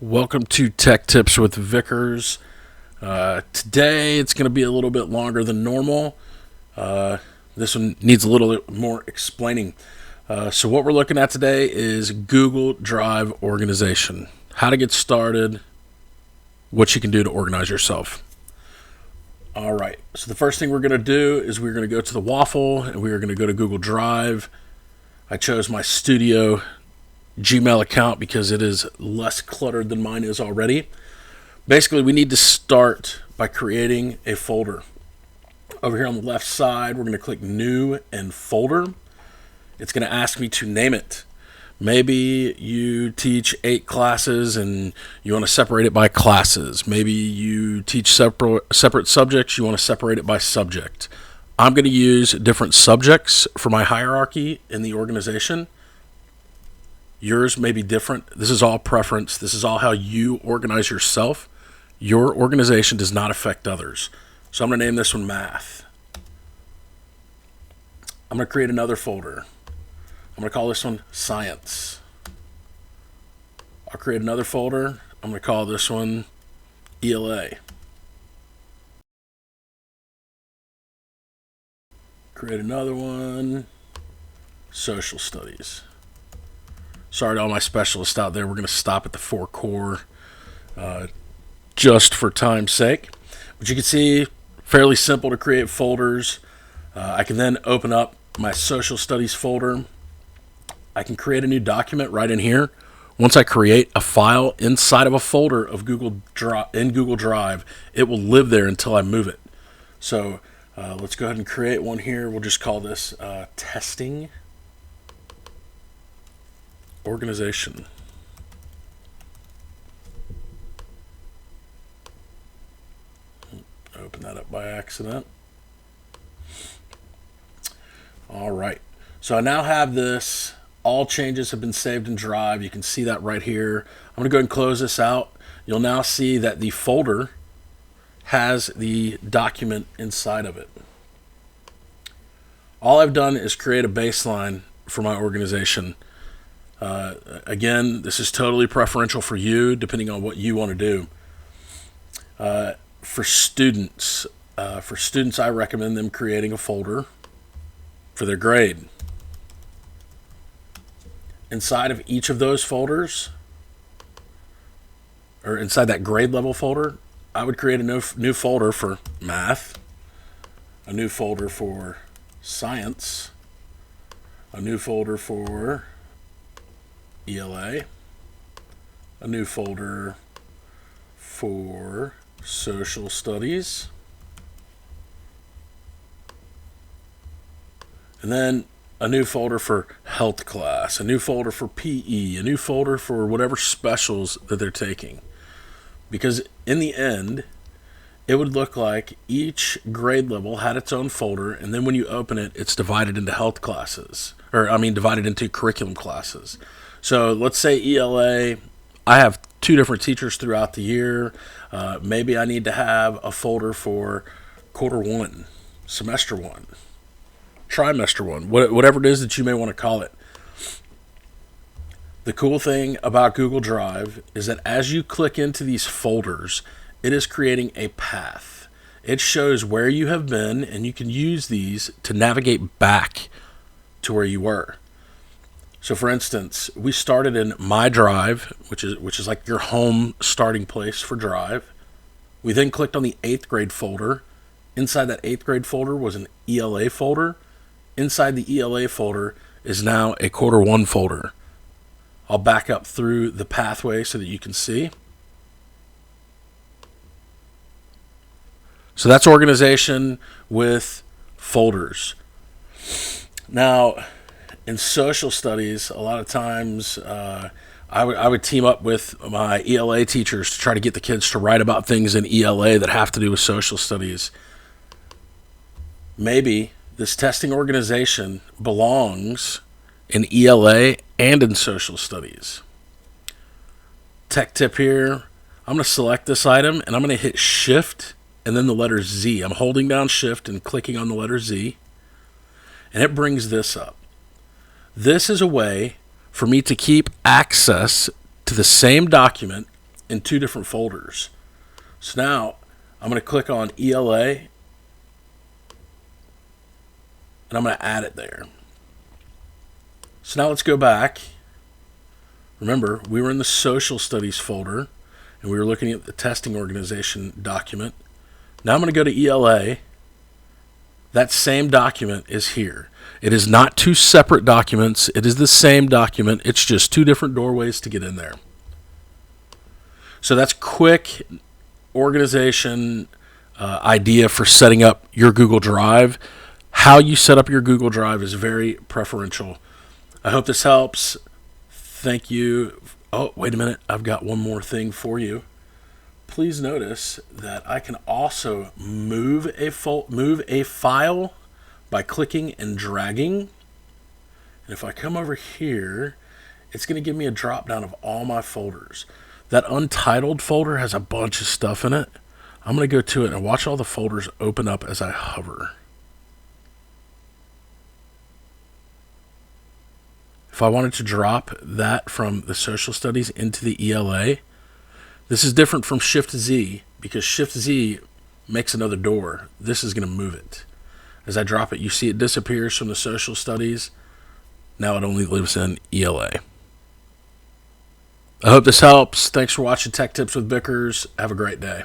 Welcome to Tech Tips with Vickers. Today it's going to be a little bit longer than normal. This one needs a little bit more explaining. So what we're looking at today is Google Drive organization. How to get started, what you can do to organize yourself. All right, so the first thing we're going to do is we're going to go to the waffle and we are going to go to Google Drive. I chose my studio Gmail account because it is less cluttered than mine is already. Basically, we need to start by creating a folder. Over here on the left side, we're going to click New and Folder. It's going to ask me to name it. Maybe you teach 8 classes and you want to separate it by classes. Maybe you teach separate subjects, you want to separate it by subject. I'm going to use different subjects for my hierarchy in the organization. Yours may be different. This is all preference. This is all how you organize yourself. Your organization does not affect others. So I'm going to name this one Math. I'm going to create another folder. I'm going to call this one Science. I'll create another folder. I'm going to call this one ELA. Create another one, Social Studies. Sorry to all my specialists out there. We're going to stop at the 4 core just for time's sake. But you can see, fairly simple to create folders. I can then open up my social studies folder. I can create a new document right in here. Once I create a file inside of a folder of Google Drive, it will live there until I move it. So let's go ahead and create one here. We'll just call this Testing Organization. Open that up by accident. All right. So I now have this. All changes have been saved in Drive. You can see that right here. I'm going to go ahead and close this out. You'll now see that the folder has the document inside of it. All I've done is create a baseline for my organization. Again, this is totally preferential for you, depending on what you want to do. For students, I recommend them creating a folder for their grade. Inside of each of those folders, or inside that grade level folder, I would create a new folder for Math, a new folder for Science, a new folder for ELA, a new folder for Social Studies, and then a new folder for Health Class, a new folder for PE, a new folder for whatever specials that they're taking. Because in the end, it would look like each grade level had its own folder, and then when you open it, it's divided into health classes, divided into curriculum classes. So let's say ELA, I have 2 different teachers throughout the year. Maybe I need to have a folder for quarter 1, semester 1, trimester 1, whatever it is that you may want to call it. The cool thing about Google Drive is that as you click into these folders, it is creating a path. It shows where you have been, and you can use these to navigate back to where you were. So for instance, we started in My Drive, which is like your home starting place for Drive. We then clicked on the 8th grade folder. Inside that 8th grade folder was an ELA folder. Inside the ELA folder is now a quarter 1 folder. I'll back up through the pathway so that you can see. So that's organization with folders. Now, in social studies, a lot of times I would team up with my ELA teachers to try to get the kids to write about things in ELA that have to do with social studies. Maybe this testing organization belongs in ELA and in social studies. Tech tip here, I'm going to select this item and I'm going to hit Shift and then the letter Z. I'm holding down Shift and clicking on the letter Z, and it brings this up. This is a way for me to keep access to the same document in two different folders. So now I'm going to click on ELA, and I'm going to add it there. So now let's go back. Remember, we were in the social studies folder, and we were looking at the testing organization document. Now I'm going to go to ELA. That same document is here. It is not two separate documents. It is the same document. It's just two different doorways to get in there. So that's quick organization idea for setting up your Google Drive. How you set up your Google Drive is very preferential. I hope this helps. Thank you. Oh, wait a minute. I've got one more thing for you. Please notice that I can also move a file by clicking and dragging. And if I come over here, it's going to give me a drop down of all my folders. That untitled folder has a bunch of stuff in it. I'm going to go to it and watch all the folders open up as I hover. If I wanted to drop that from the social studies into the ELA, this is different from Shift-Z because Shift-Z makes another door. This is going to move it. As I drop it, you see it disappears from the social studies. Now it only lives in ELA. I hope this helps. Thanks for watching Tech Tips with Vickers. Have a great day.